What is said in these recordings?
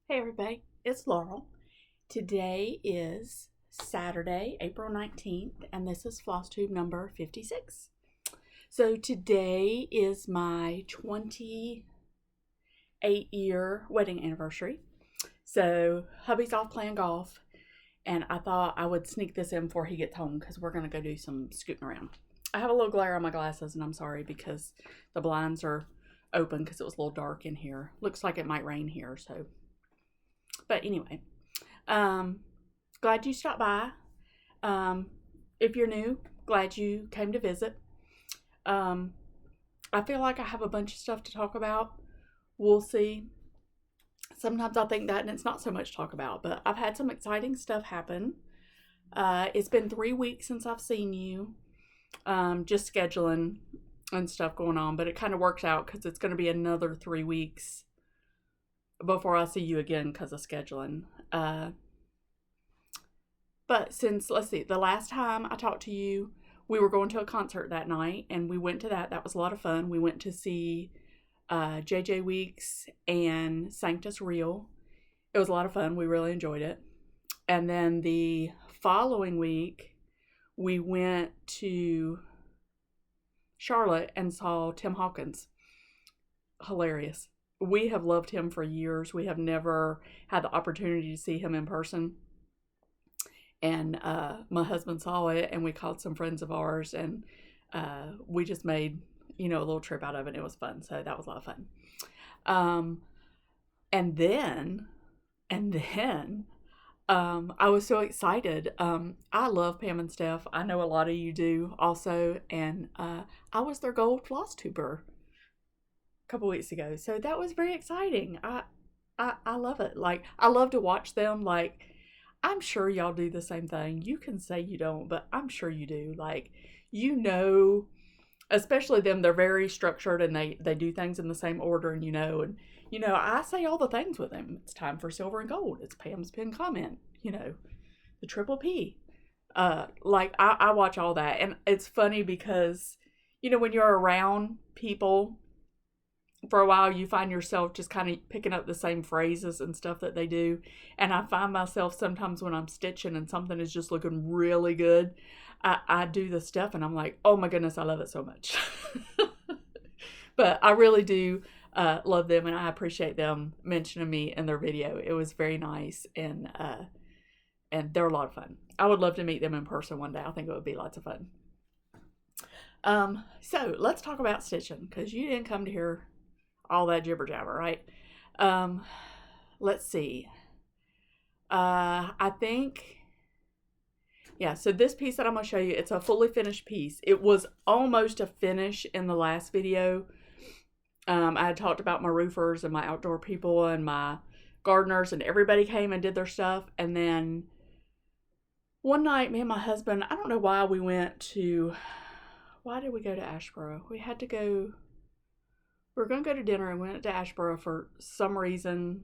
Hey everybody, it's Laurel. Today is Saturday, April 19th, and this is FLOSSTUBE number 56. So today is my 28-year wedding anniversary. So hubby's off playing golf, and I thought I would sneak this in before he gets home because we're going to go do some scooting around. I have a little glare on my glasses, and I'm sorry because the blinds are open because it was a little dark in here. Looks like it might rain here, so... But anyway, glad you stopped by. If you're new, glad you came to visit. I feel like I have a bunch of stuff to talk about. We'll see. Sometimes I think that, and it's not so much to talk about, but I've had some exciting stuff happen. It's been 3 weeks since I've seen you. Just scheduling and stuff going on, but it kind of works out because it's going to be another 3 weeks before I see you again because of scheduling. But since, let's see, the last time I talked to you, we were going to a concert that night, and we went to that. That was a lot of fun. We went to see JJ Weeks and Sanctus Real. It was a lot of fun. We really enjoyed it. And then the following week, we went to Charlotte and saw Tim Hawkins. Hilarious. We have loved him for years. We have never had the opportunity to see him in person. And my husband saw it, and we called some friends of ours, and we just made, a little trip out of it. It was fun. So that was a lot of fun. And then I was so excited. I love Pam and Steph. I know a lot of you do also. And I was their gold floss tuber couple weeks ago, so that was very exciting. I love it. Like, I love to watch them. Like, I'm sure y'all do the same thing. You can say you don't, but I'm sure you do. Like, especially them, they're very structured, and they do things in the same order, and I say all the things with them. It's time for silver and gold. It's Pam's pinned comment, the triple P. Like, I watch all that, and it's funny because when you're around people for a while, you find yourself just kind of picking up the same phrases and stuff that they do. And I find myself sometimes when I'm stitching and something is just looking really good, I do the stuff and I'm like, oh my goodness, I love it so much. But I really do love them, and I appreciate them mentioning me in their video. It was very nice, and they're a lot of fun. I would love to meet them in person one day. I think it would be lots of fun. So let's talk about stitching, because you didn't come to hear all that jibber jabber, right? Let's see. I think, so this piece that I'm going to show you, it's a fully finished piece. It was almost a finish in the last video. I had talked about my roofers and my outdoor people and my gardeners, and everybody came and did their stuff. And then one night, me and my husband, I don't know why we went to, why did we go to Asheboro? We were going to go to dinner and went to Asheboro for some reason.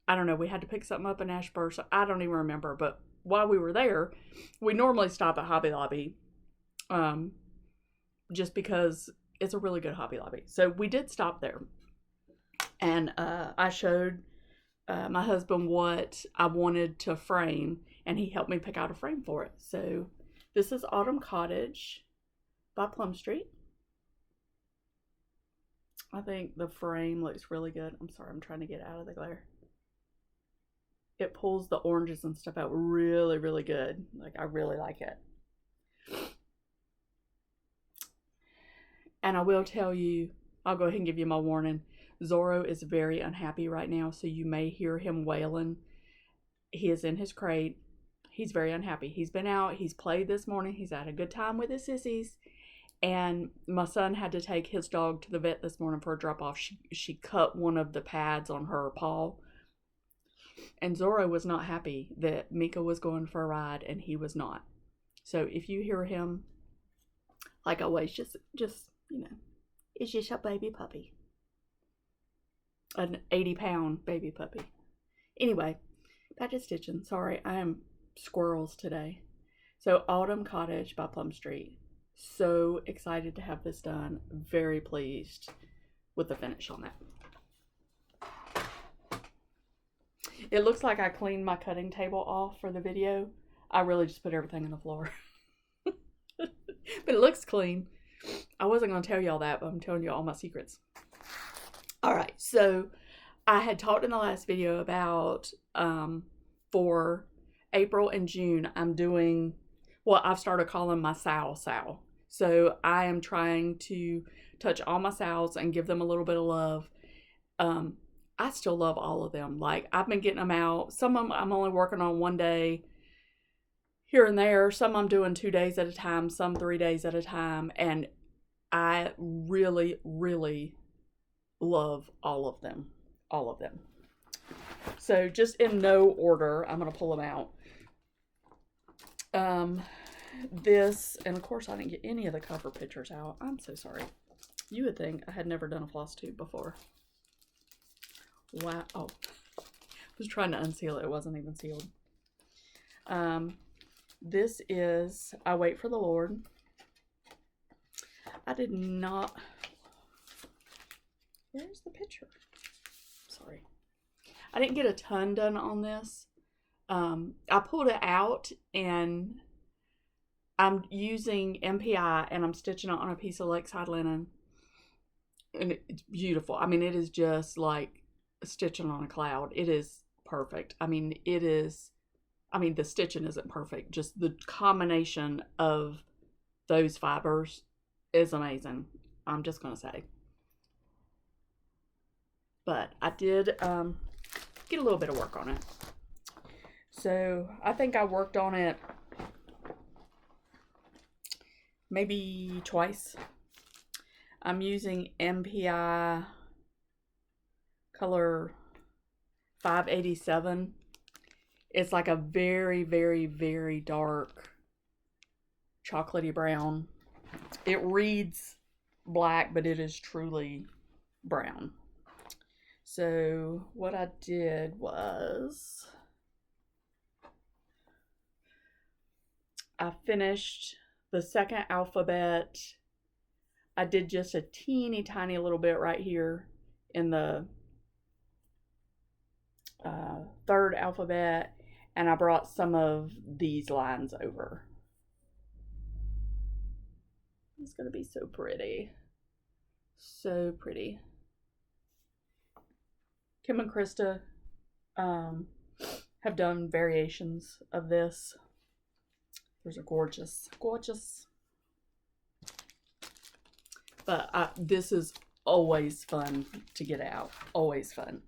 I don't know. We had to pick something up in Asheboro, so I don't even remember. But while we were there, we normally stop at Hobby Lobby, just because it's a really good Hobby Lobby. So we did stop there. And I showed my husband what I wanted to frame, and he helped me pick out a frame for it. So this is Autumn Cottage by Plum Street. I think the frame looks really good. I'm sorry, I'm trying to get out of the glare. It pulls the oranges and stuff out really, really good. Like, I really like it. And I will tell you, I'll go ahead and give you my warning. Zorro is very unhappy right now, so you may hear him wailing. He is in his crate. He's very unhappy. He's been out. He's played this morning. He's had a good time with his sissies. And my son had to take his dog to the vet this morning for a drop-off. She cut one of the pads on her paw. And Zorro was not happy that Mika was going for a ride, and he was not. So if you hear him, like always, just it's just a baby puppy. An 80-pound baby puppy. Anyway, back to stitching. Sorry, I am squirrels today. So Autumn Cottage by Plum Street. So excited to have this done. Very pleased with the finish on that. It looks like I cleaned my cutting table off for the video. I really just put everything on the floor. But it looks clean. I wasn't going to tell y'all that, but I'm telling you all my secrets. All right, so I had talked in the last video about for April and June, I'm doing what I've started calling my sal. So I am trying to touch all my sals and give them a little bit of love. I still love all of them. Like, I've been getting them out. Some of them I'm only working on one day here and there. Some I'm doing 2 days at a time, some 3 days at a time. And I really, really love all of them. All of them. So just in no order, I'm going to pull them out. This, and of course I didn't get any of the cover pictures out. I'm so sorry. You would think I had never done a floss tube before. Wow. Oh, I was trying to unseal it. It wasn't even sealed. This is I Wait for the Lord. I did not. Where's the picture? Sorry. I didn't get a ton done on this. I pulled it out and I'm using MPI and I'm stitching it on a piece of lakeside linen. And it's beautiful. I mean, it is just like stitching on a cloud. It is perfect. I mean, the stitching isn't perfect. Just the combination of those fibers is amazing. I'm just going to say. But I did get a little bit of work on it. So I think I worked on it maybe twice. I'm using MPI color 587. It's like a very, very, very dark chocolatey brown. It reads black, but it is truly brown. So what I did was I finished the second alphabet. I did just a teeny tiny little bit right here in the third alphabet, and I brought some of these lines over. It's going to be so pretty. So pretty. Kim and Krista have done variations of this. Those are gorgeous. Gorgeous. But this is always fun to get out. Always fun.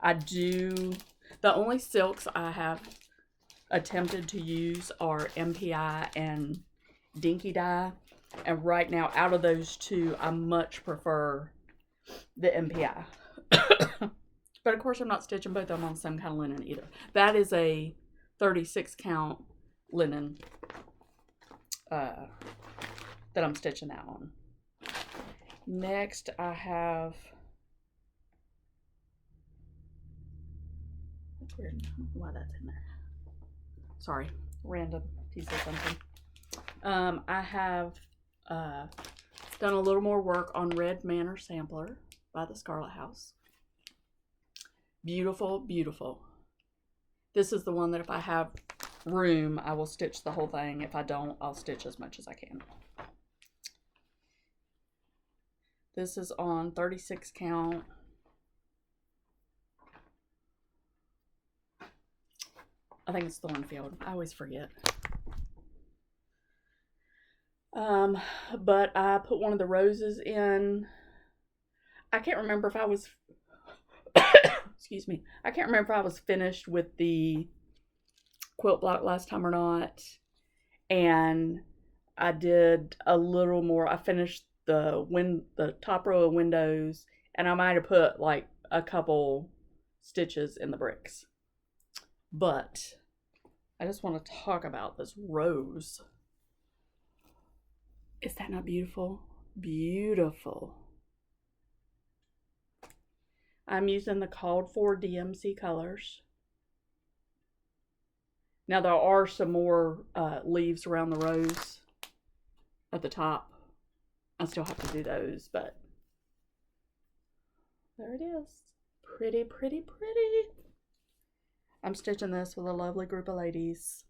The only silks I have attempted to use are MPI and Dinky Dye. And right now, out of those two, I much prefer the MPI. But of course, I'm not stitching both of them on the same kind of linen either. That is a 36 count linen that I'm stitching that on. Next, I have, that's weird. I don't know why that's in there. Sorry, random piece of something. I have done a little more work on Red Manor Sampler by the Scarlet House. Beautiful, beautiful. This is the one that if I have room, I will stitch the whole thing. If I don't, I'll stitch as much as I can. This is on 36 count. I think it's Thornfield. I always forget. But I put one of the roses in. I can't remember if I was excuse me. I can't remember if I was finished with the quilt block last time or not. And I did a little more. I finished the top row of windows, and I might have put like a couple stitches in the bricks. But I just want to talk about this rose. Is that not beautiful? Beautiful. I'm using the called for DMC colors. Now there are some more leaves around the rose at the top. I still have to do those, but there it is. Pretty, pretty, pretty. I'm stitching this with a lovely group of ladies.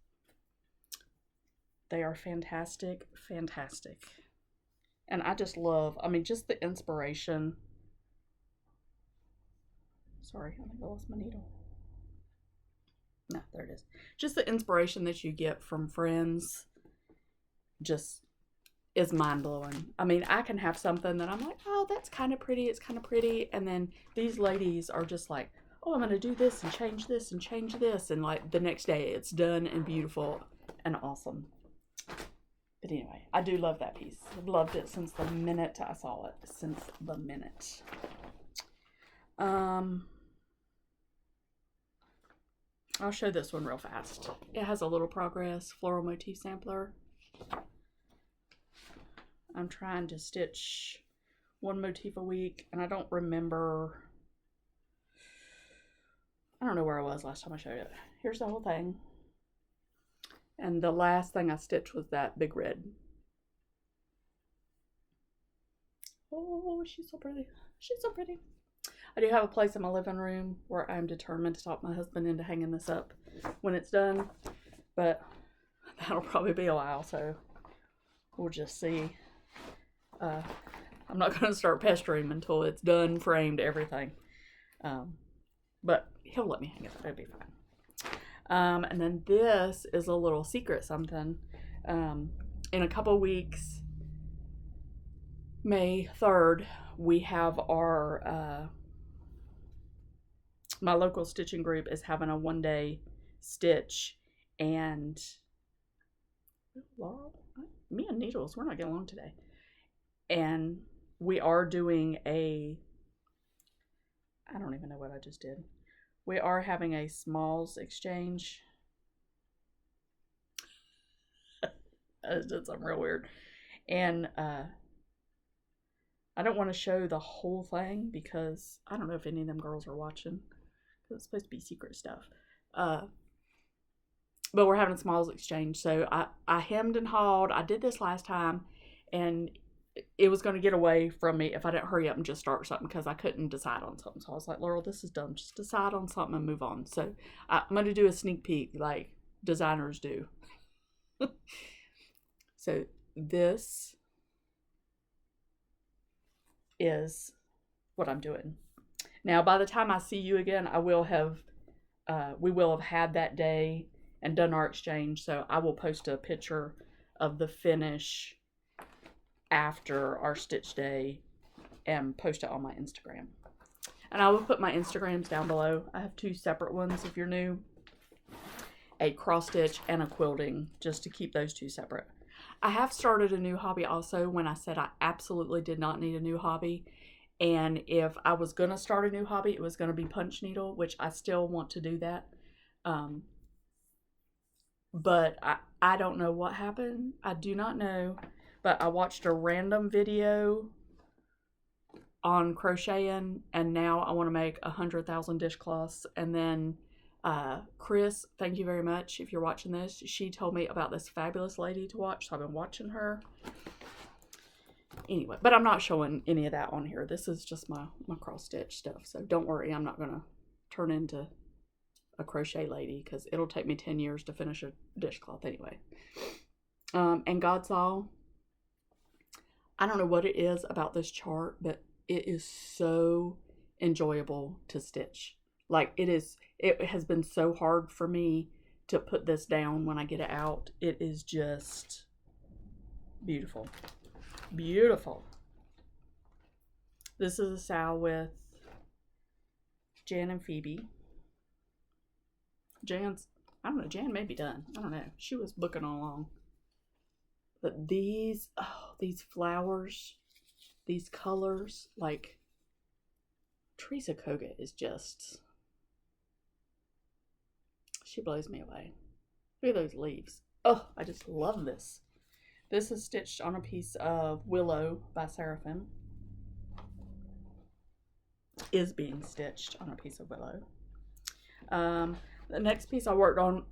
They are fantastic, fantastic. And I just love, I mean, just the inspiration. Sorry, I think I lost my needle. No, there it is. Just the inspiration that you get from friends just is mind-blowing. I mean, I can have something that I'm like, oh, that's kind of pretty, it's kind of pretty. And then these ladies are just like, oh, I'm going to do this and change this and change this. And like the next day it's done and beautiful and awesome. But anyway, I do love that piece. I've loved it since the minute I saw it. Since the minute. I'll show this one real fast. It has a little progress floral motif sampler. I'm trying to stitch one motif a week, and I don't remember. I don't know where I was last time I showed it. Here's the whole thing. And the last thing I stitched was that big red. Oh, she's so pretty. She's so pretty. I do have a place in my living room where I'm determined to talk my husband into hanging this up when it's done. But that'll probably be a while, so we'll just see. I'm not going to start pestering him until it's done, framed, everything. But he'll let me hang it up. It'll be fine. And then this is a little secret something. In a couple weeks, May 3rd, we have our, my local stitching group is having a one-day stitch, and Laurel, me and Needles, we're not getting along today. And we are doing I don't even know what I just did. We are having a smalls exchange. I just did something real weird. And I don't want to show the whole thing because I don't know if any of them girls are watching. It's supposed to be secret stuff. But we're having a smalls exchange. So I hemmed and hawed. I did this last time, and it was going to get away from me if I didn't hurry up and just start something because I couldn't decide on something. So I was like, Laurel, this is dumb. Just decide on something and move on. So I'm going to do a sneak peek like designers do. So this is what I'm doing. Now, by the time I see you again, we will have had that day and done our exchange. So I will post a picture of the finish after our stitch day and post it on my Instagram. And I will put my Instagrams down below. I have two separate ones if you're new. A cross stitch and a quilting, just to keep those two separate. I have started a new hobby also when I said I absolutely did not need a new hobby. And if I was going to start a new hobby, it was going to be punch needle, which I still want to do that. But I don't know what happened. I do not know. But I watched a random video on crocheting, and now I want to make 100,000 dishcloths. And then Chris, thank you very much if you're watching this. She told me about this fabulous lady to watch, so I've been watching her. Anyway, but I'm not showing any of that on here. This is just my cross stitch stuff. So don't worry, I'm not going to turn into a crochet lady because it'll take me 10 years to finish a dishcloth anyway. And Godsaw, I don't know what it is about this chart, but it is so enjoyable to stitch. Like it has been so hard for me to put this down when I get it out. It is just beautiful. Beautiful. This is a sal with Jan and Phoebe. Jan may be done. I don't know. She was booking all along. But these flowers, these colors, like Teresa Koga is just, she blows me away. Look at those leaves. Oh, I just love this. This is stitched on a piece of Willow by Seraphim. Is being stitched on a piece of Willow. The next piece I worked on,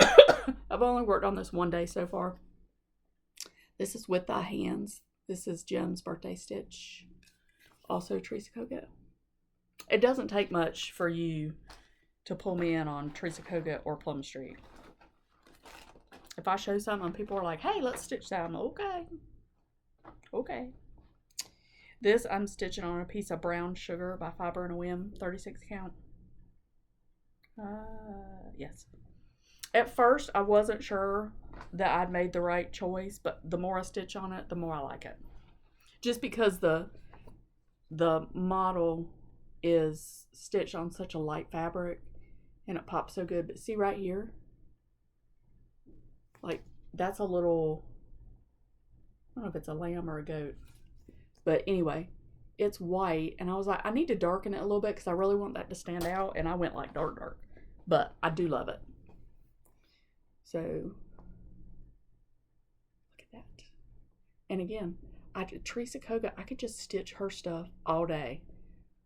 I've only worked on this one day so far. This is With Thy Hands. This is Jim's birthday stitch. Also Teresa Koga. It doesn't take much for you to pull me in on Teresa Kogut or Plum Street. If I show something and people are like, hey, let's stitch that, I'm okay. Okay. This I'm stitching on a piece of brown sugar by Fiber and a Whim, 36 count. Yes. At first, I wasn't sure that I'd made the right choice, but the more I stitch on it, the more I like it. Just because the model is stitched on such a light fabric and it pops so good. But see right here? Like, that's a little, I don't know if it's a lamb or a goat. But anyway, it's white. And I was like, I need to darken it a little bit because I really want that to stand out. And I went like dark. But I do love it. So, look at that. And again, Teresa Kogut, I could just stitch her stuff all day.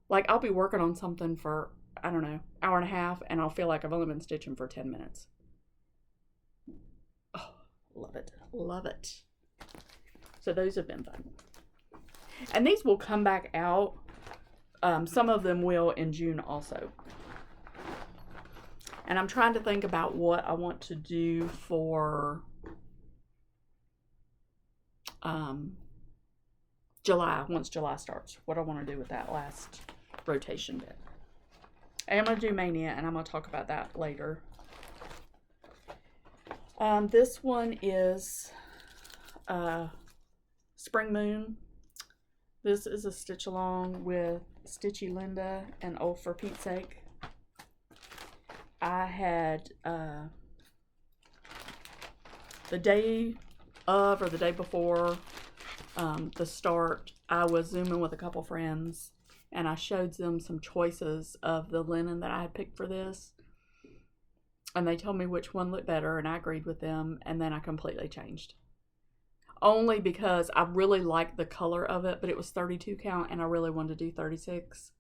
Like, I'll be working on something for, I don't know, hour and a half, and I'll feel like I've only been stitching for 10 minutes. Oh, love it. Love it. So those have been fun. And these will come back out. Some of them will in June also. And I'm trying to think about what I want to do for July, once July starts. What I want to do with that last rotation bit. I am going to do Maynia, and I'm going to talk about that later. This one is Spring Moon. This is a stitch along with Stitchy Linda and Oh For Pete's Sake. I had the day of or the day before the start, I was Zooming with a couple friends and I showed them some choices of the linen that I had picked for this. And they told me which one looked better and I agreed with them, and then I completely changed. Only because I really liked the color of it, but it was 32 count and I really wanted to do 36.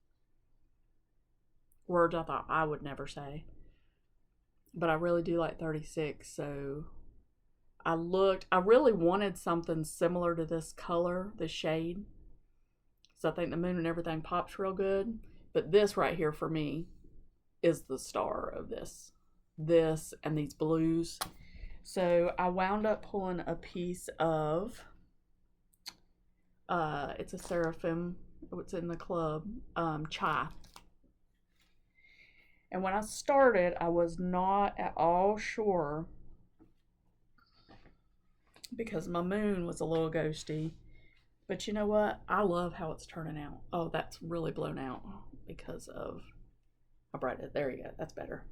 Words I thought I would never say. But I really do like 36, so I really wanted something similar to this color, the shade. So I think the moon and everything pops real good. But this right here for me is the star of this. This and these blues. So I wound up pulling a piece of, it's a Seraphim, it's in the club, Chai. And when I started, I was not at all sure because my moon was a little ghosty. But you know what? I love how it's turning out. Oh, that's really blown out because of how bright it is. There you go. That's better.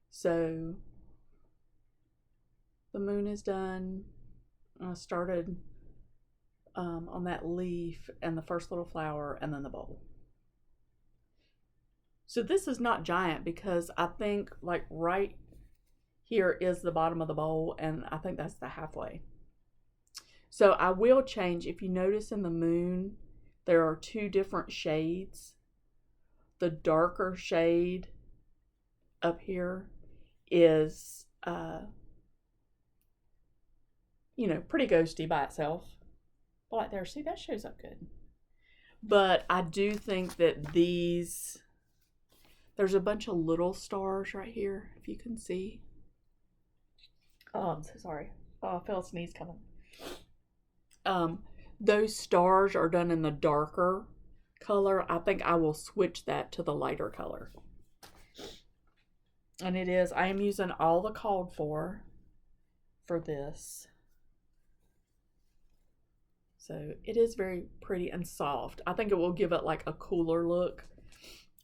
So the moon is done. I started on that leaf and the first little flower and then the bowl. So this is not giant because I think like right here is the bottom of the bowl, and I think that's the halfway. So I will change. If you notice in the moon, there are two different shades. The darker shade up here is, you know, pretty ghosty by itself. But right there, see, that shows up good. But I do think that these, there's a bunch of little stars right here, if you can see. Oh, I'm so sorry. Oh, I felt a sneeze coming. Those stars are done in the darker color. I think I will switch that to the lighter color. And it is, I am using all the called for this. So it is very pretty and soft. I think it will give it like a cooler look,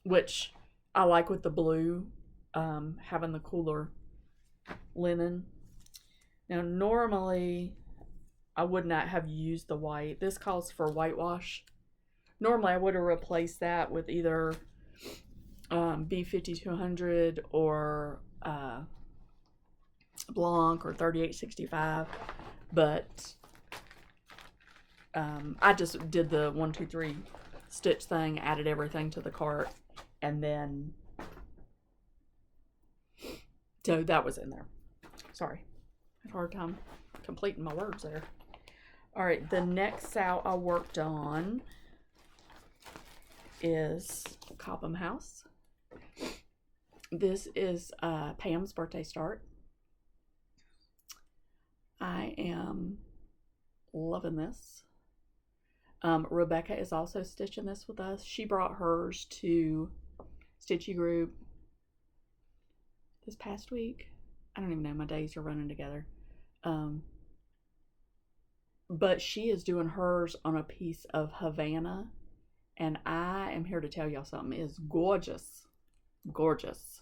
which I like with the blue, having the cooler linen. Now normally I would not have used the white. This calls for whitewash. Normally I would have replaced that with either B5200 or Blanc or 3865, but I just did the 1, 2, 3 stitch thing, added everything to the cart, and then so that was in there. Sorry, I had a hard time completing my words there. All right, the next sal I worked on is Cobham House. This is Pam's birthday start. I am loving this. Rebecca is also stitching this with us. She brought hers to Stitchy Group this past week. I don't even know, my days are running together. But she is doing hers on a piece of Havana, and I am here to tell y'all something. It is gorgeous. Gorgeous.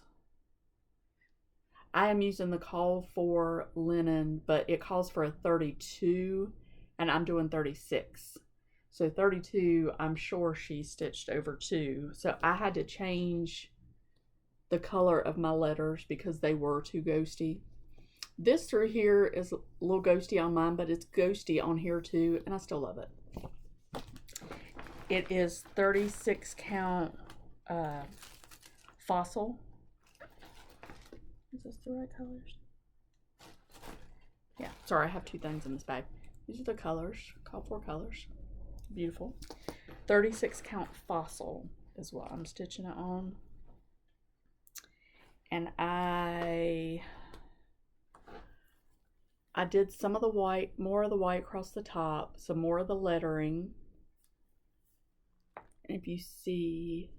I am using the call for linen, but it calls for a 32, and I'm doing 36. So 32, I'm sure she stitched over 2. So I had to change the color of my letters because they were too ghosty. This through here is a little ghosty on mine, but it's ghosty on here too, and I still love it. It is 36 count Fossil. Is this the right colors? Yeah, sorry, I have 2 things in this bag. These are the colors, call for colors. Beautiful. 36 count Fossil is what I'm stitching it on. And I did some of the white, more of the white across the top, some more of the lettering. And if you see,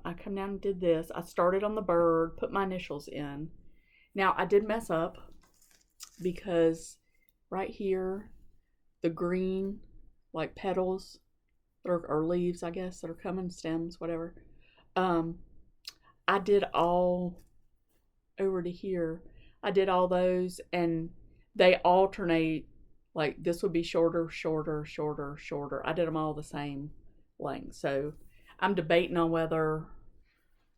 I come down and did this. I started on the bird, put my initials in. Now, I did mess up because right here, the green, like petals, or leaves, I guess, that are coming, stems, whatever. I did all over to here. I did all those, and they alternate. Like, this would be shorter, shorter, shorter, shorter. I did them all the same length. So I'm debating on whether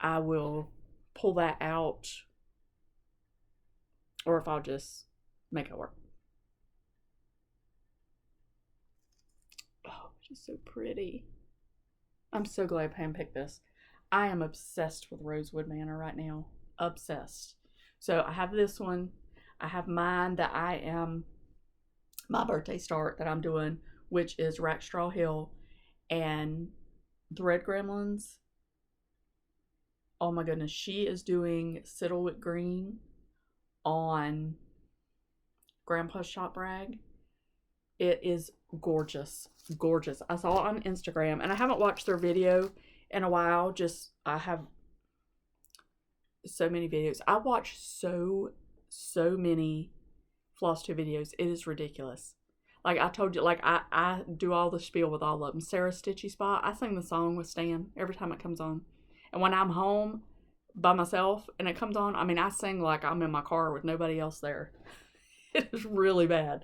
I will pull that out or if I'll just make it work. Oh, she's so pretty. I'm so glad Pam picked this. I am obsessed with Rosewood Manor right now. Obsessed. So I have this one. I have mine that I am, my birthday start that I'm doing, which is Rackstraw Hill and Thread Gremlins. Oh my goodness. She is doing Siddlewick Green on Grandpa's Shop Rag. It is gorgeous. Gorgeous. I saw it on Instagram, and I haven't watched their video in a while. Just, I have so many videos. I watch so many FLOSSTUBE videos. It is ridiculous. Like I told you, like I do all the spiel with all of them. Sarah's Stitchy Spot, I sing the song with Stan every time it comes on. And when I'm home by myself and it comes on, I mean, I sing like I'm in my car with nobody else there. It is really bad.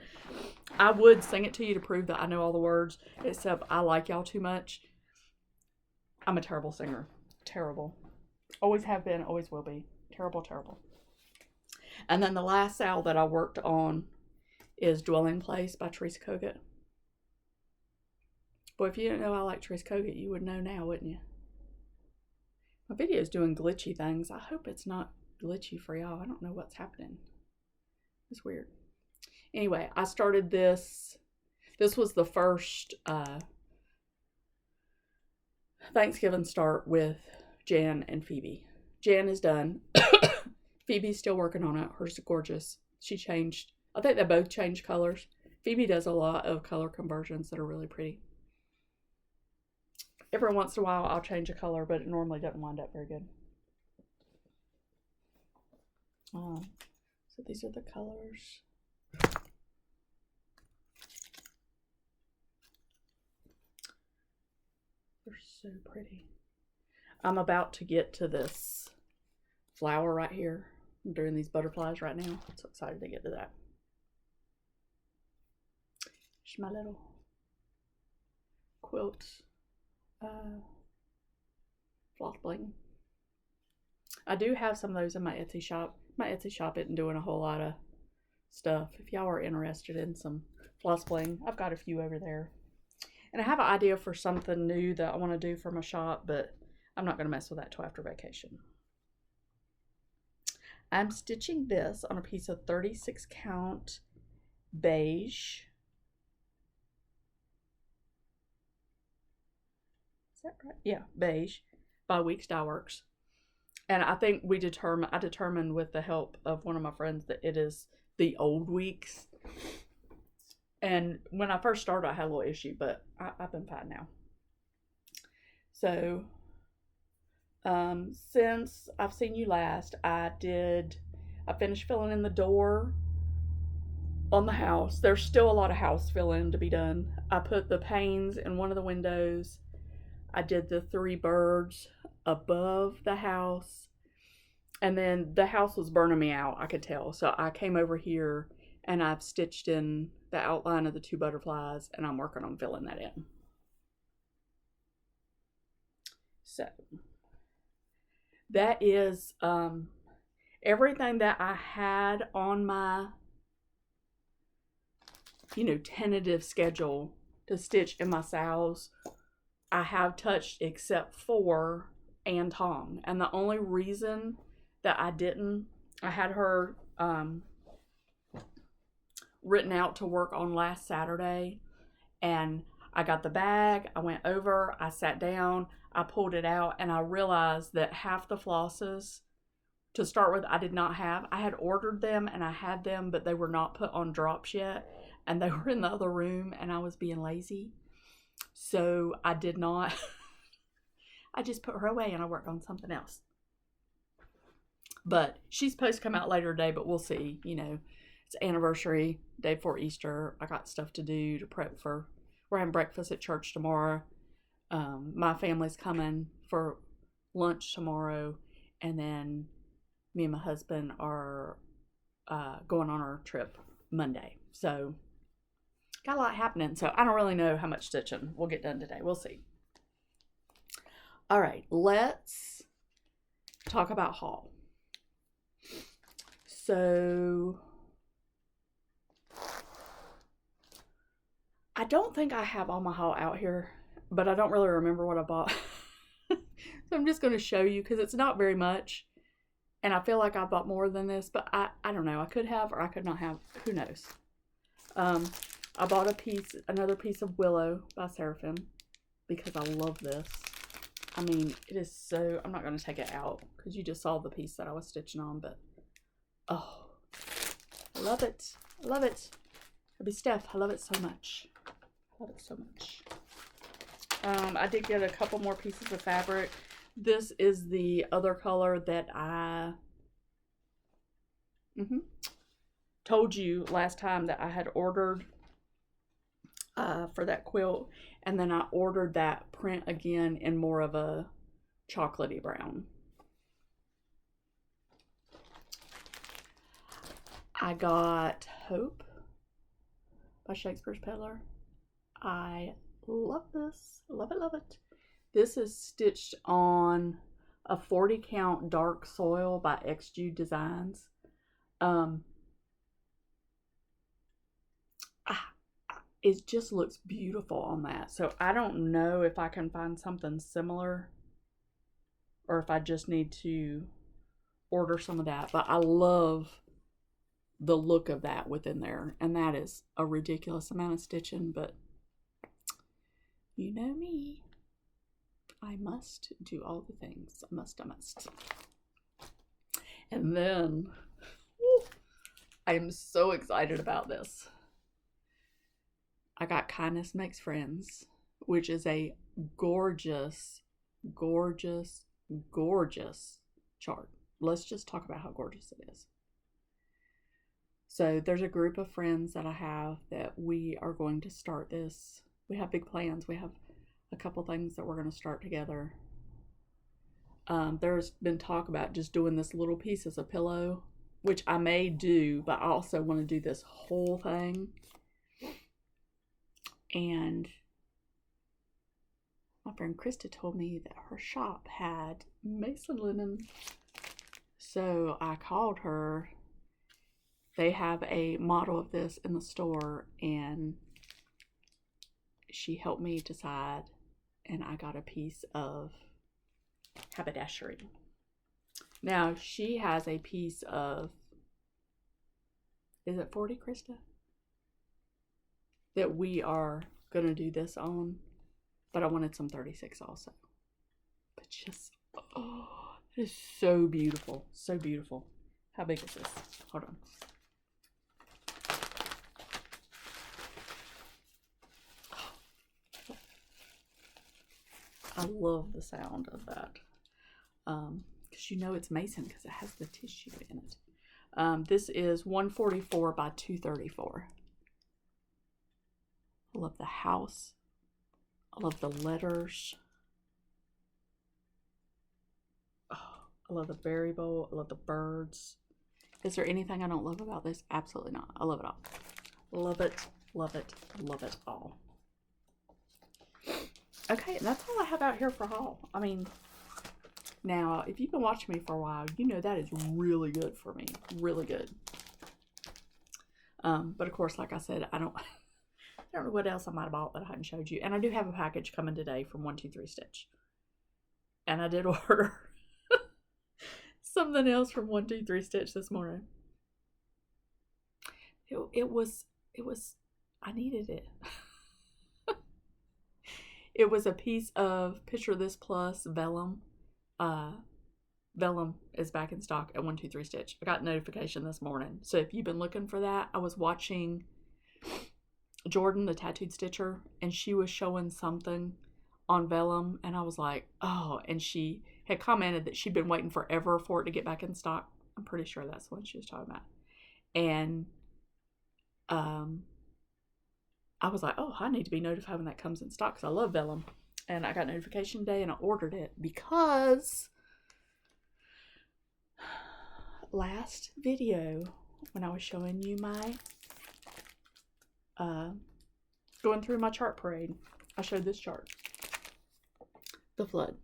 I would sing it to you to prove that I know all the words, except I like y'all too much. I'm a terrible singer. Terrible. Always have been, always will be. Terrible, terrible. And then the last sal that I worked on is Dwelling Place by Teresa Kogut. Boy, if you didn't know I like Teresa Kogut, you would know now, wouldn't you? My video is doing glitchy things. I hope it's not glitchy for y'all. I don't know what's happening. It's weird. Anyway, I started this. This was the first Thanksgiving start with Jan and Phoebe. Jan is done. Phoebe's still working on it. Hers is gorgeous. She changed. I think they both changed colors. Phoebe does a lot of color conversions that are really pretty. Every once in a while I'll change a color, but it normally doesn't wind up very good. So these are the colors. They're so pretty. I'm about to get to this flower right here. I'm doing these butterflies right now. I'm so excited to get to that. Here's my little quilt floss bling. I do have some of those in my Etsy shop. My Etsy shop isn't doing a whole lot of stuff. If y'all are interested in some floss bling, I've got a few over there. And I have an idea for something new that I want to do for my shop, but I'm not going to mess with that till after vacation. I'm stitching this on a piece of 36 count beige. Is that right? Yeah, beige by Weeks Dye Works. And I think I determined with the help of one of my friends that it is the old weeks. And when I first started, I had a little issue, but I've been fine now. So, since I've seen you last, I finished filling in the door on the house. There's still a lot of house filling to be done. I put the panes in one of the windows. I did the 3 birds above the house. And then the house was burning me out, I could tell. So I came over here and I've stitched in the outline of the 2 butterflies, and I'm working on filling that in. So that is everything that I had on my, tentative schedule to stitch in my sals. I have touched except for Ann Tong. And the only reason that I had her written out to work on last Saturday, and I got the bag, I went over, I sat down, I pulled it out, and I realized that half the flosses to start with I did not have. I had ordered them and I had them, but they were not put on drops yet, and they were in the other room, and I was being lazy. So I did not. I just put her away and I worked on something else. But she's supposed to come out later today, but we'll see. It's anniversary, day before Easter. I got stuff to do to prep for. We're having breakfast at church tomorrow. My family's coming for lunch tomorrow, and then me and my husband are going on our trip Monday. So got a lot happening. So I don't really know how much stitching we'll get done today. We'll see. All right, let's talk about haul. So I don't think I have all my haul out here, but I don't really remember what I bought. So I'm just going to show you because it's not very much. And I feel like I bought more than this, but I don't know. I could have or I could not have. Who knows? I bought another piece of Willow by Seraphim because I love this. I mean, it is so, I'm not going to take it out because you just saw the piece that I was stitching on, but oh, I love it. I love it. It'll be Steph. I love it so much. I love it so much. I did get a couple more pieces of fabric. This is the other color that I told you last time that I had ordered for that quilt, and then I ordered that print again in more of a chocolatey brown. I got Hope by Shakespeare's Peddler. I love this. Love it, love it. This is stitched on a 40 count dark soil by XG Designs. It just looks beautiful on that. So I don't know if I can find something similar or if I just need to order some of that. But I love the look of that within there. And that is a ridiculous amount of stitching, but you know me. I must do all the things. I must. And then, I am so excited about this. I got Kindness Makes Friends, which is a gorgeous, gorgeous, gorgeous chart. Let's just talk about how gorgeous it is. So there's a group of friends that I have that we are going to start this. We have big plans. We have a couple things that we're going to start together. There's been talk about just doing this little piece as a pillow, which I may do, but I also want to do this whole thing. And my friend Krista told me that her shop had mason linen. So I called her. They have a model of this in the store, and she helped me decide, and I got a piece of haberdashery. Now she has a piece of, is it 40, Krista? That we are going to do this on, but I wanted some 36 also. But just, oh, It is so beautiful. So beautiful. How big is this? Hold on. I love the sound of that. Because you know it's mason because it has the tissue in it. This is 144 by 234. I love the house. I love the letters. Oh, I love the berry bowl. I love the birds. Is there anything I don't love about this? Absolutely not. I love it all. Love it, love it, love it all. Okay, and that's all I have out here for haul. I mean, now, if you've been watching me for a while, you know that is really good for me. Really good. But of course, like I said, I don't know what else I might have bought that I hadn't showed you. And I do have a package coming today from 123 Stitch. And I did order something else from 123 Stitch this morning. It was, I needed it. It was a piece of Picture This Plus vellum. Vellum is back in stock at 123 Stitch. I got a notification this morning. So if you've been looking for that, I was watching Jordan, the tattooed stitcher, and she was showing something on vellum, and I was like, oh, and she had commented that she'd been waiting forever for it to get back in stock. I'm pretty sure that's the one she was talking about. And I was like, oh, I need to be notified when that comes in stock because I love vellum. And I got notification today and I ordered it because last video when I was showing you my going through my chart parade, I showed this chart, the flood.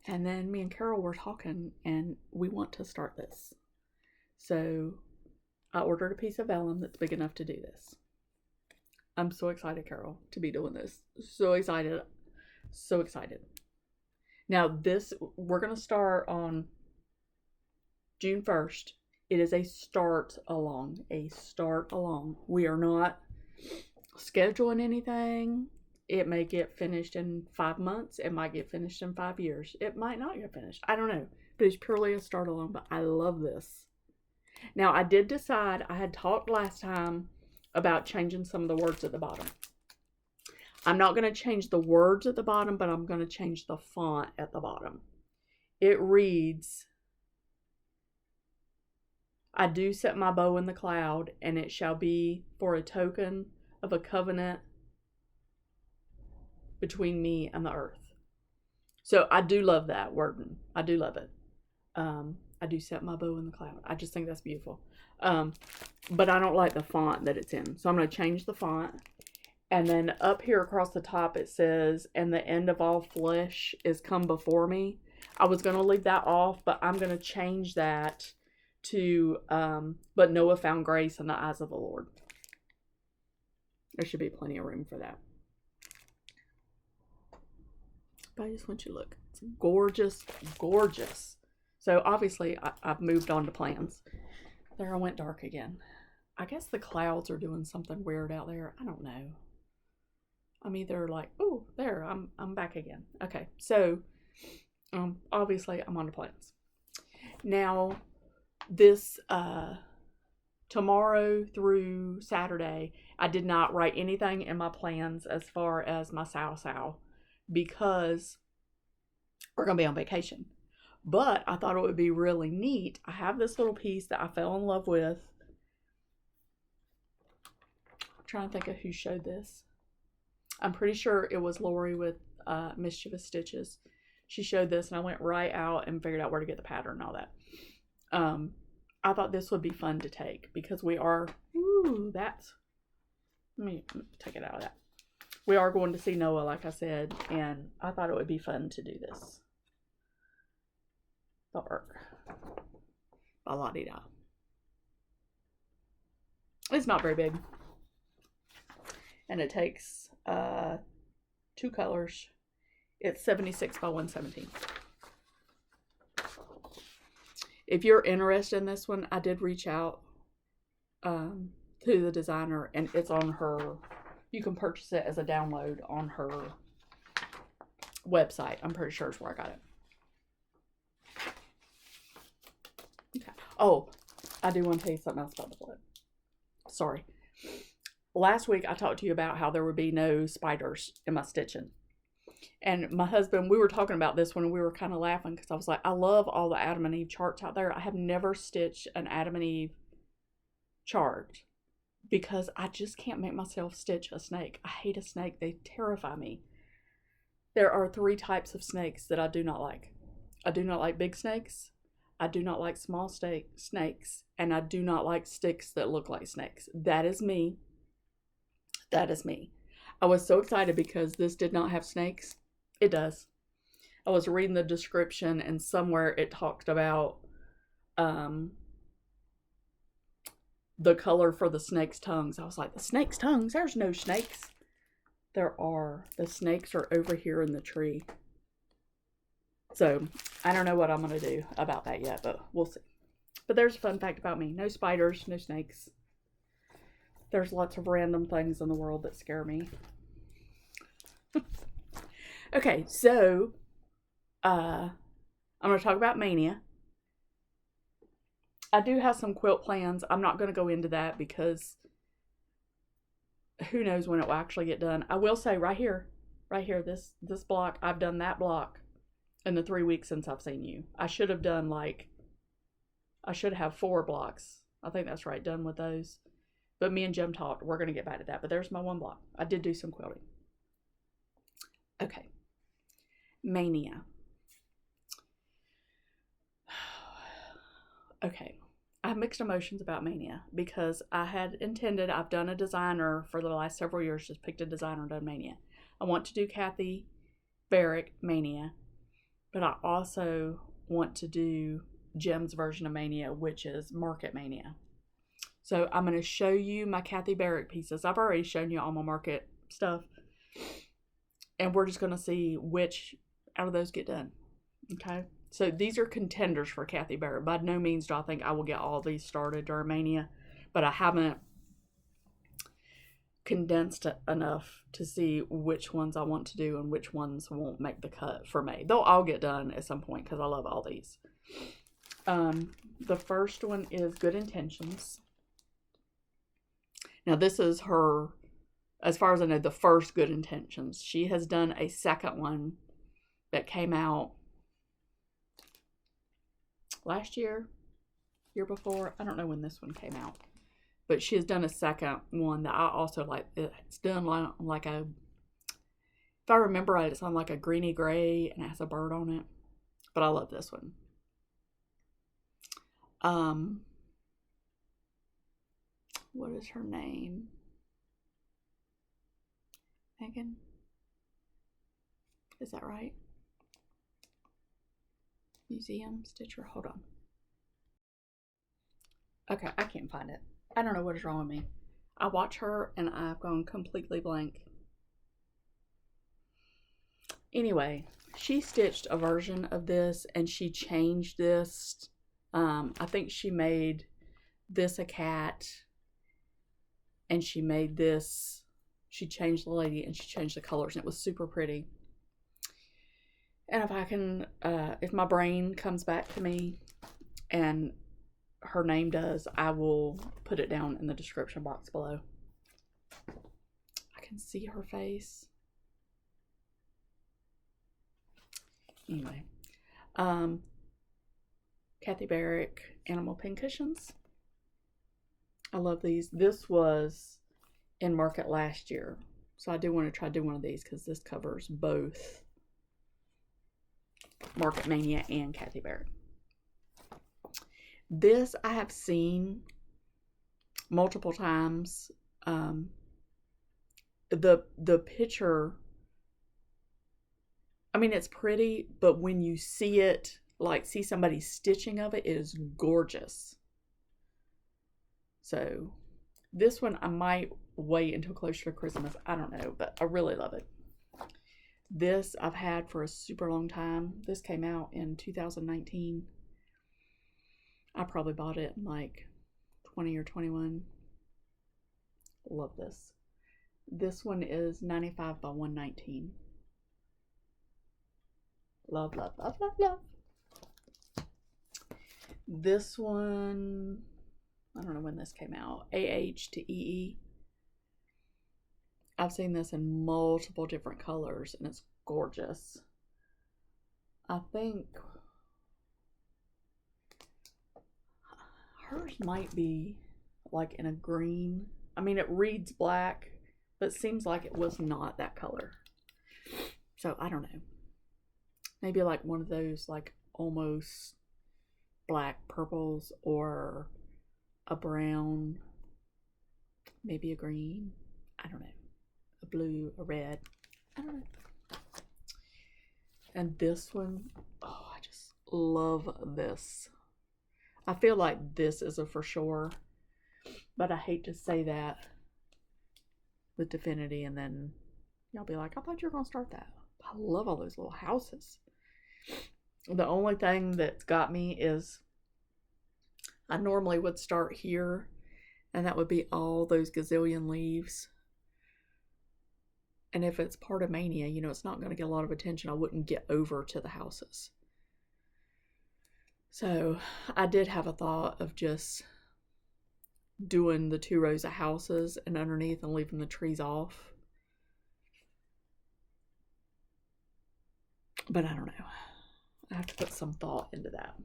And then me and Carol were talking and we want to start this. So I ordered a piece of vellum that's big enough to do this. I'm so excited, Carol, to be doing this. So excited. So excited. Now this, we're going to start on June 1st. It is a start along. A start along. We are not scheduling anything. It may get finished in 5 months. It might get finished in 5 years. It might not get finished. I don't know. But it's purely a start along. But I love this. Now I did decide, I had talked last time about changing some of the words at the bottom. I'm not going to change the words at the bottom, but I'm going to change the font at the bottom. It reads, I do set my bow in the cloud, and it shall be for a token of a covenant between me and the earth. So I do love that wording. I do love it. I do set my bow in the cloud. I just think that's beautiful. But I don't like the font that it's in. So I'm going to change the font. And then up here across the top it says, and the end of all flesh is come before me. I was going to leave that off, but I'm going to change that to, but Noah found grace in the eyes of the Lord. There should be plenty of room for that. But I just want you to look. It's gorgeous, gorgeous. So obviously I've moved on to plans. There I went dark again. I guess the clouds are doing something weird out there. I don't know. I'm either like, oh, there, I'm back again. Okay, so obviously I'm on to plans. Now this tomorrow through Saturday, I did not write anything in my plans as far as my salsal because we're gonna be on vacation. But I thought it would be really neat. I have this little piece that I fell in love with. I'm trying to think of who showed this. I'm pretty sure it was Lori with Mischievous Stitches. She showed this and I went right out and figured out where to get the pattern and all that. I thought this would be fun to take because we are, let me take it out of that. We are going to see Noah, like I said, and I thought it would be fun to do this. Dark. La-di-da. It's not very big. And it takes 2 colors. It's 76 by 117. If you're interested in this one, I did reach out to the designer, and it's on her, you can purchase it as a download on her website. I'm pretty sure it's where I got it. Oh, I do want to tell you something else about the flood. Sorry. Last week I talked to you about how there would be no spiders in my stitching. And my husband, we were talking about this one and we were kind of laughing because I was like, I love all the Adam and Eve charts out there. I have never stitched an Adam and Eve chart because I just can't make myself stitch a snake. I hate a snake. They terrify me. There are 3 types of snakes that I do not like. I do not like big snakes. I do not like small snakes. And I do not like sticks that look like snakes. That is me. That is me. I was so excited because this did not have snakes. It does. I was reading the description and somewhere it talked about the color for the snake's tongues. I was like, the snake's tongues? There's no snakes. There are. The snakes are over here in the tree. So, I don't know what I'm going to do about that yet, but we'll see. But there's a fun fact about me. No spiders, no snakes. There's lots of random things in the world that scare me. Okay, so, I'm going to talk about Maynia. I do have some quilt plans. I'm not going to go into that because who knows when it will actually get done. I will say right here, this block, I've done that block in the 3 weeks since I've seen you. I should have done I should have 4 blocks. I think that's right, done with those. But me and Jim talked. We're going to get back to that. But there's my 1 block. I did do some quilting. Okay. Maynia. Okay. I have mixed emotions about Maynia because I had intended, I've done a designer for the last several years, just picked a designer and done Maynia. I want to do Kathy Barrick Maynia, but I also want to do Jim's version of Maynia, which is Market Maynia. So I'm going to show you my Kathy Barrick pieces. I've already shown you all my Market stuff. And we're just going to see which out of those get done. Okay. So these are contenders for Kathy Barrick. By no means do I think I will get all these started during Maynia. But I haven't condensed enough to see which ones I want to do and which ones won't make the cut for May. They'll all get done at some point because I love all these. The first one is Good Intentions. Now this is her, as far as I know, the first Good Intentions. She has done a second one that came out last year, year before. I don't know when this one came out. But she has done a second one that I also like. It's done like a, if I remember right, it's on like a greeny gray and it has a bird on it. But I love this one. What is her name? Megan? Is that right? Museum Stitcher. Hold on. Okay, I can't find it. I don't know what is wrong with me. I watch her and I've gone completely blank. Anyway, she stitched a version of this and she changed this. I think she made this a cat and she made this, she changed the lady and she changed the colors and it was super pretty. And if I can, if my brain comes back to me and her name does, I will put it down in the description box below. I can see her face. Anyway, Kathy Barrick Animal Pincushions. I love these. This was in Market last year, so I do want to try to do one of these because this covers both Market Maynia and Kathy Barrick. This I have seen multiple times. The picture, I mean, it's pretty, but when you see it, like see somebody stitching of it, it is gorgeous. So this one I might wait until closer to Christmas. I don't know, but I really love it. This I've had for a super long time. This came out in 2019. I probably bought it in like 20 or 21. Love this. This one is 95 by 119. Love, love, love, love, love. This one, I don't know when this came out. AH to EE. I've seen this in multiple different colors and it's gorgeous. I think hers might be like in a green. I mean, it reads black, but it seems like it was not that color. So I don't know. Maybe like one of those like almost black purples or a brown, maybe a green. I don't know. A blue, a red. I don't know. And this one, oh, I just love this. I feel like this is a for sure, but I hate to say that with Definity and then y'all be like, I thought you were going to start that. I love all those little houses. The only thing that's got me is I normally would start here and that would be all those gazillion leaves. And if it's part of Mania, you know, it's not going to get a lot of attention. I wouldn't get over to the houses. So I did have a thought of just doing the 2 rows of houses and underneath and leaving the trees off. But I don't know. I have to put some thought into that.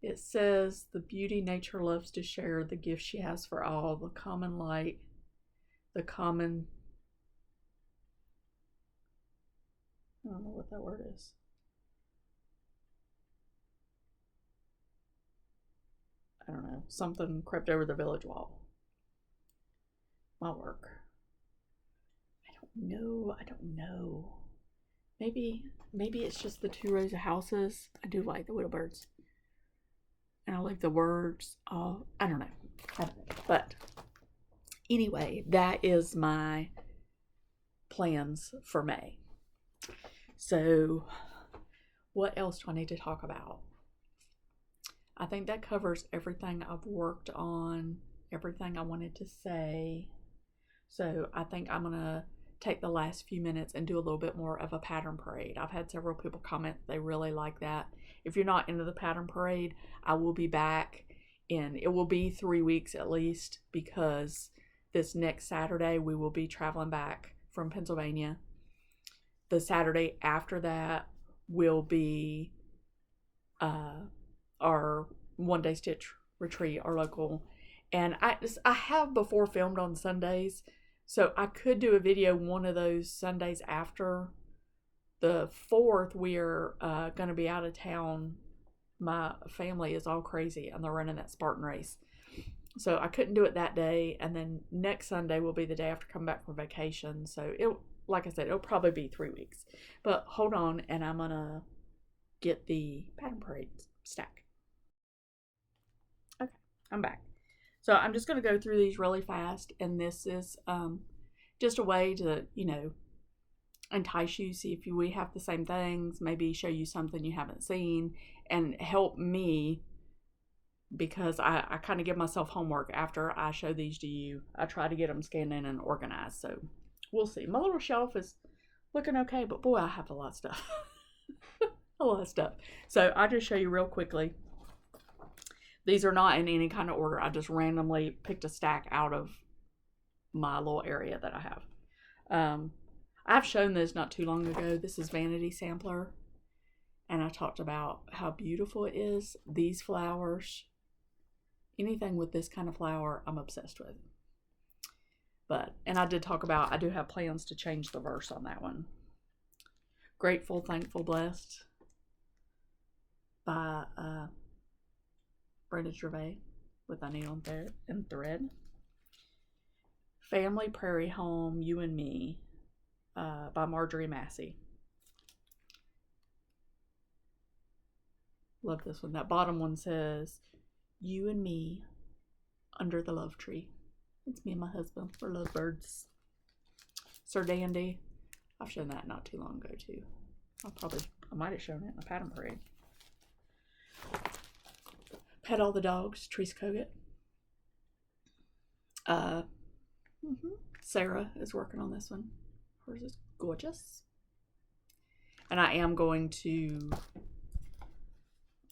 It says, the beauty nature loves to share, the gift she has for all, the common light, the common... I don't know what that word is. I don't know. Something crept over the village wall. My work. I don't know. Maybe it's just the 2 rows of houses. I do like the Widowbirds. And I like the words. I don't know. But anyway, that is my plans for May. So what else do I need to talk about? I think that covers everything I've worked on, everything I wanted to say. So I think I'm going to take the last few minutes and do a little bit more of a pattern parade. I've had several people comment they really like that. If you're not into the pattern parade, I will be back in, it will be 3 weeks at least, because this next Saturday we will be traveling back from Pennsylvania. The Saturday after that will be our one-day stitch retreat, our local. And I have before filmed on Sundays, so I could do a video one of those Sundays after. The 4th, we're going to be out of town. My family is all crazy and they're running that Spartan race. So I couldn't do it that day. And then next Sunday will be the day after coming back from vacation. So like I said, it'll probably be 3 weeks. But hold on, and I'm going to get the pattern parade stack. Okay, I'm back. So I'm just going to go through these really fast. And this is just a way to, you know, entice you, see if we have the same things, maybe show you something you haven't seen, and help me, because I kind of give myself homework after I show these to you. I try to get them scanned in and organized. So we'll see. My little shelf is looking okay, but boy, I have a lot of stuff. A lot of stuff. So I'll just show you real quickly. These are not in any kind of order. I just randomly picked a stack out of my little area that I have. I've shown this not too long ago. This is Vanity Sampler. And I talked about how beautiful it is. These flowers, anything with this kind of flower, I'm obsessed with. And I did talk about, I do have plans to change the verse on that one. Grateful, Thankful, Blessed by Brenda Gervais with a needle and thread. Family, Prairie Home, You and Me by Marjorie Massey. Love this one. That bottom one says, You and Me Under the Love Tree. It's me and my husband. We're lovebirds. Sir Dandy. I've shown that not too long ago too. I might have shown it in a pattern parade. Pet All the Dogs, Teresa Kogut. Sarah is working on this one. Hers is gorgeous. And I am going to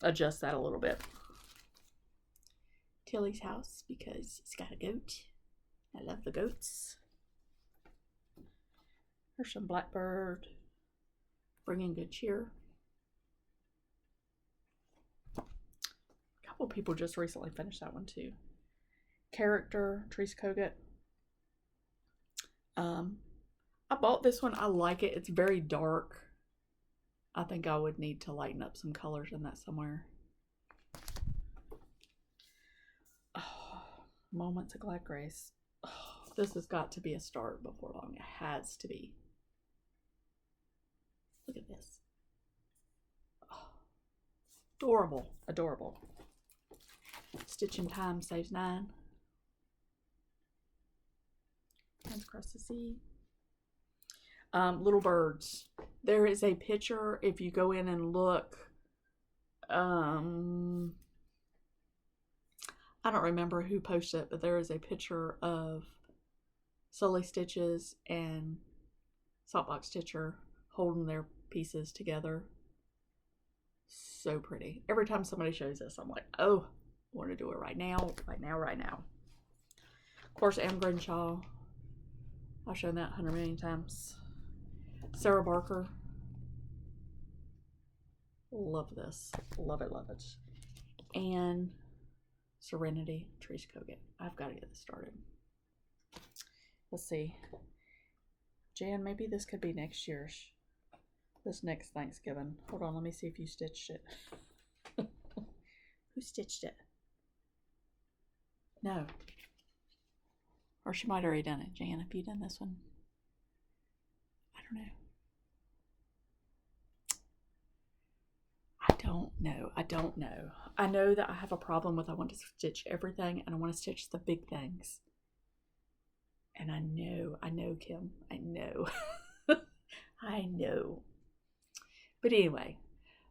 adjust that a little bit. Tilly's house because it's got a goat. I love the goats. There's some blackbird bringing good cheer. A couple people just recently finished that one too. Character, Trees Kogut. I bought this one. I like it. It's very dark. I think I would need to lighten up some colors in that somewhere. Oh, Moments of Glad Grace. Oh, this has got to be a start before long. It has to be. Look at this. Oh, adorable. Adorable. Stitching time saves 9. Hands across the sea. Little birds. There is a picture, if you go in and look, I don't remember who posted it, but there is a picture of Sully Stitches and Saltbox Stitcher holding their pieces together. So pretty. Every time somebody shows this, I'm like, oh, I want to do it right now, right now, right now. Of course, Am Grinshaw. I've shown that 100 million times. Sarah Barker. Love this. Love it, love it. And Serenity, Trees Kogut. I've got to get this started. Let's see. Jan, maybe this could be next year's. This next Thanksgiving. Hold on, let me see if you stitched it. Who stitched it? No. Or she might have already done it. Jan, have you done this one? I don't know. I don't know. I know that I have a problem with I want to stitch everything and I want to stitch the big things. And I know, Kim. I know. I know. But anyway,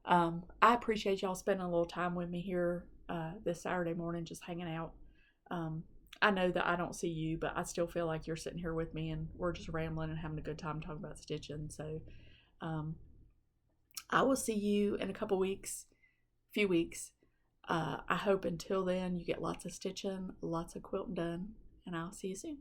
I appreciate y'all spending a little time with me here this Saturday morning, just hanging out. I know that I don't see you, but I still feel like you're sitting here with me and we're just rambling and having a good time talking about stitching. So I will see you in a few weeks. I hope until then you get lots of stitching, lots of quilting done, and I'll see you soon.